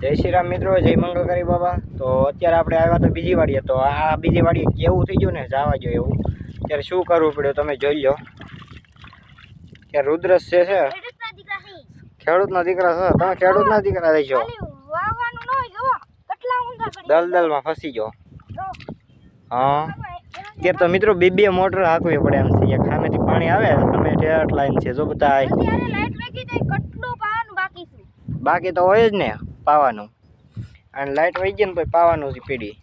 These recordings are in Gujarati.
જય શ્રી રામ મિત્રો, જય મંગળકારી બાબા। તો અત્યારે આપણે આવ્યા તો બીજી વાડીએ। તો આ બીજી વાડીએ કેવું થઈ ગયું ને જવા જો એવું। ત્યારે શું કરવું પડ્યું તમે જોઈ લો કે રુદ્રસ છે ખેડૂતના દીકરા છે। તમે ખેડૂતના દીકરા થઈ છો, દલદલમાં ફસી ગયો। હા ત્યારે તો મિત્રો બે મોટર હાંકવી પડે એમ છે। ખામેથી પાણી આવે, અમે ઠેઠ લાઈન છે જો બધા। બાકી તો હોય જ ને પાવાનું, અને લાઈટ વહી ગઈ ને તો પાવાનું જ પીડી।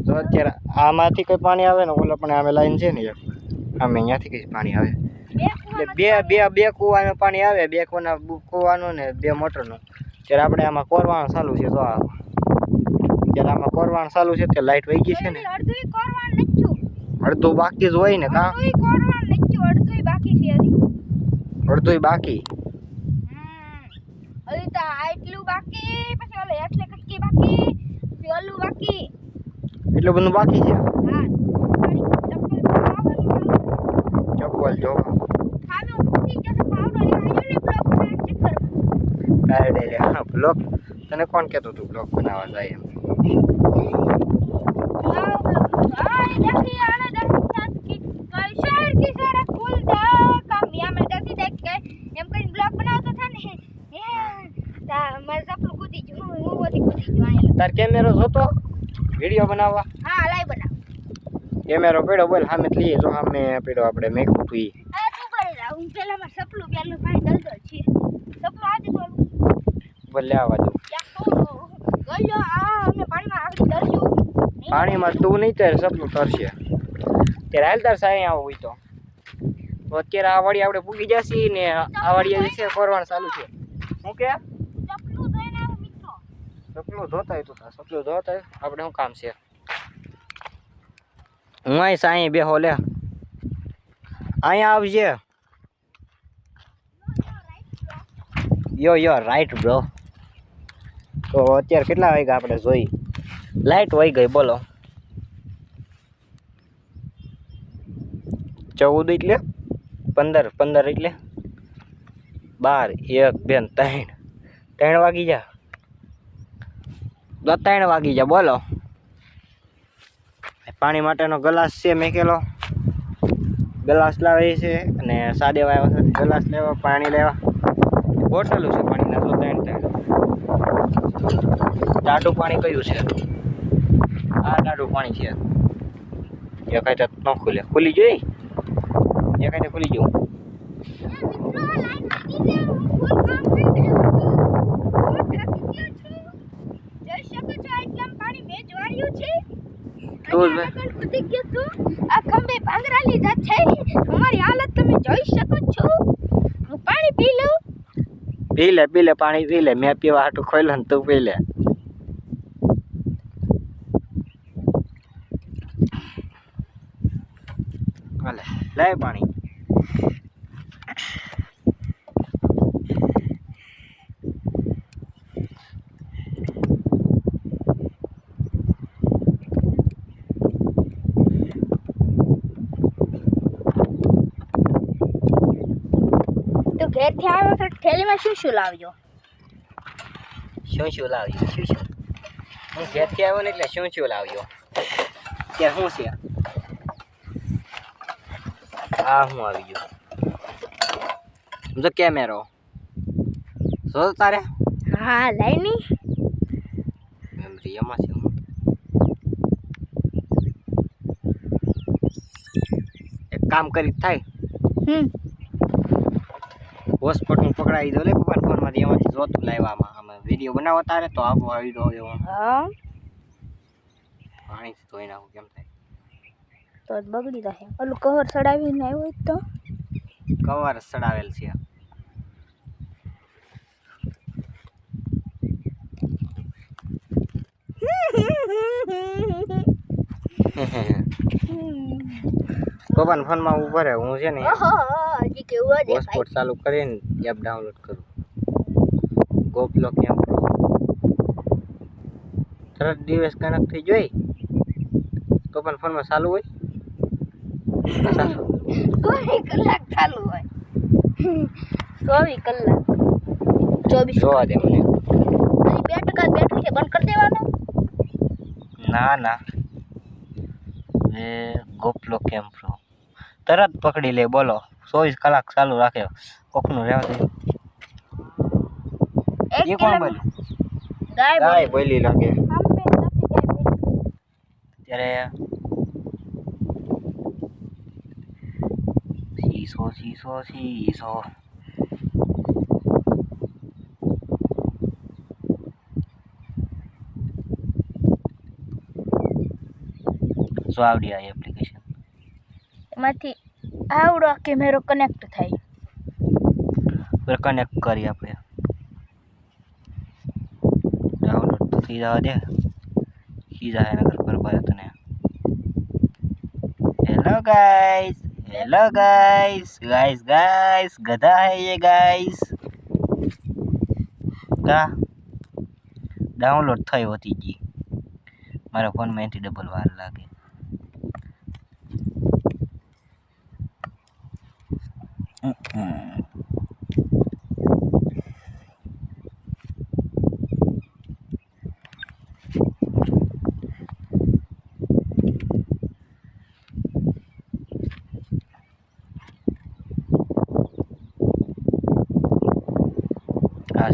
તો અત્યારે આમાંથી કોઈ પાણી આવે ને, ઓલા પણ અમે લાઈન છે ને અમે અહીંયાથી કઈ પાણી આવે એટલે બે કૂવાનું પાણી આવે, બે કૂવાનું ને બે મોટરનું। ત્યારે આપણે આમાં કોરવાનું ચાલુ છે। તો ત્યારે આમાં કોરવાનું ચાલુ છે તે લાઈટ વહી ગઈ છે ને, અડધું બાકી જ હોય ને કા, અડધું બાકી એટલું બધું બાકી છે। ચપ્પલ જો બ્લોક તને કોણ કહેતું તું બ્લોક બનાવવા જાય એમ? તાર કેમેરો જોતો વિડિયો બનાવવા? હા લાઈ બનાવ કેમેરો પડ્યો બોલ સામે લઈએ જો સામે પડ્યો આપણે મેકું તું ઈ તું કરી રા હું પેલા માં સપલું પેલું ભાઈ દલદલ છે સપલું આદે બોલ બોલ લે આવા દો ગયો આ અમે પાણીમાં આગળ દરશું પાણીમાં તું નહીં તાર સપલું તરશે ત્યારે હાલ તાર સાઈ આવો હોય તો અત્યારે આ વાડી આપણે પૂગી જશી ને આ વાડી વિશે કરવાનું ચાલુ છે। શું કે સપલું જોઈને આવો મિત્રો, સપલું ધોતાય તું સપલું ધોતાય આપણે શું કામ છે? હું અહીં સાઈ બેહો લે અહીંયા આવજે। યો રાઈટ બ્રો। તો અત્યારે કેટલા વાગ્યા આપણે જોઈ, લાઈટ વહી ગઈ બોલો 14 એટલે 15 એટલે 12 1 2 3 વાગી જા, 3 વાગી જા બોલો। પાણી માટેનો ગ્લાસ છે મેકેલો, ગ્લાસ લાવે છે અને સાદેવા આવ્યા છે ગ્લાસ લેવા, પાણી લેવા, બોટલો છે પાણીના તો 3 ટાટું પાણી કયું છે? આ ટાટું પાણી છે। એ કઈ ન ખુલે, ખુલી જોઈ એ કઈ ખુલી ગયું। આ ખંભે ભાંગરા લીધા છે, અમારી હાલત તમે જોઈ શકો છો। હું પાણી પી લઉં? પી લે પાણી પી લે, મેં પીવા હાટું ખોલ્યું ને તું પી લે। હાલે લાય પાણી। તો ઘેરથી આવ્યો તો થેલીમાં શું લાવજો? શું લાવ્યો? શું હું ઘેરથી આવ્યો ને એટલે શું લાવ્યો? ત્યાં શું છે? આ હું આવી ગયો જો કેમેરો જો તારે। હા લાઈની મેમરી એમાં છે। એક કામ કરી થાય હોસ્પોટનું પકડાવી દો લે પપ્પા ફોનમાંથી, એમાંથી જોતું લાવવામાં અમે વિડીયો બનાવો તારે તો આવો વિડીયો એવો પાણી ધોઈ નાખું કેમ થાય તો બગડી જાય। ઓલું કવર ચડાવીને આવ્યો તો કવર ચડાવેલ છે। પપ્પાના ફોનમાં ઉભા રહે, હું છે ને હોટસ્પોટ ચાલુ કરીને એપ ડાઉનલોડ કરું ગોપલો કેમ તરત દિવસ કનેક્ટ થઈ જોઈ પપ્પાના ફોનમાં ચાલુ હોય 24 કલાક ચાલુ હોય 24 કલાક 24 જોવા દે મને હજી 2% બેટરી છે, બંધ કરી દેવાનો. ના ના એ ગોપલો કેમ પ્રો તરત પકડી લે બોલો 24 કલાક ચાલુ રાખે કોકનું રહેવા દે. એક એ કોણ કિલો બોલ્યું? ગાય ગાય બોલી લાગે. સામે નથી ગાય. ત્યારે શીશો શીશો શીશો શું આવડી આ એપ્લિકેશન એમાંથી આવડો કેમેરો કનેક્ટ થાય. કનેક્ટ કરી આપણે ડાઉનલોડ તો થઈ જવા દે સીધા નગર પર ભારત ને. હેલો ગાइस गाइस गधा है ये गाइस का डाउनलोड થઈ હોતી જી મારા ફોનમાં એથી ડબલ વાર લાગે.